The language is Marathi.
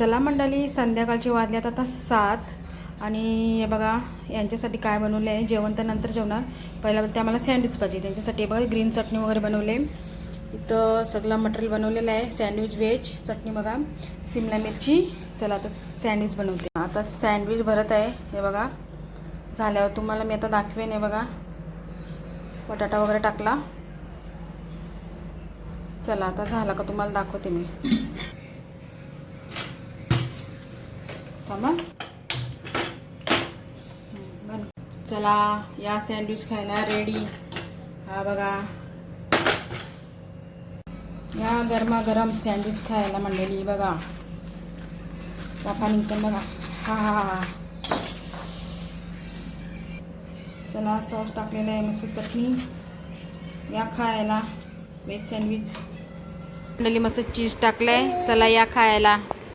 चला मंडळी, संध्याकाळचे वाजल्यात आता 7 आणि हे बघा यांच्यासाठी काय बनवलं आहे. जेवण तर नंतर जेवणार, पहिला ते आम्हाला सँडविच पाहिजे. त्यांच्यासाठी बघा ग्रीन चटणी वगैरे बनवले. इथं सगळं मटेरियल बनवलेलं आहे. सँडविच व्हेज चटणी बघा, शिमला मिरची. चला आता सँडविच बनवते. आता सँडविच भरत आहे. हे बघा झाल्यावर तुम्हाला मी आता दाखवेन. हे बघा बटाटा वगैरे टाकला. चला आता झाला का तुम्हाला दाखवते मी. चला या सँडविच खायला रेडी. हा बघा या गरमागरम सँडविच खायला मंडळी. बघा वाफा निघतं बघा. हा हा हा. चला सॉस टाकलेला आहे, मस्त चटणी. या खायला व्हेज सँडविच मंडळी. मस्त चीज टाकलंय. चला या खायला.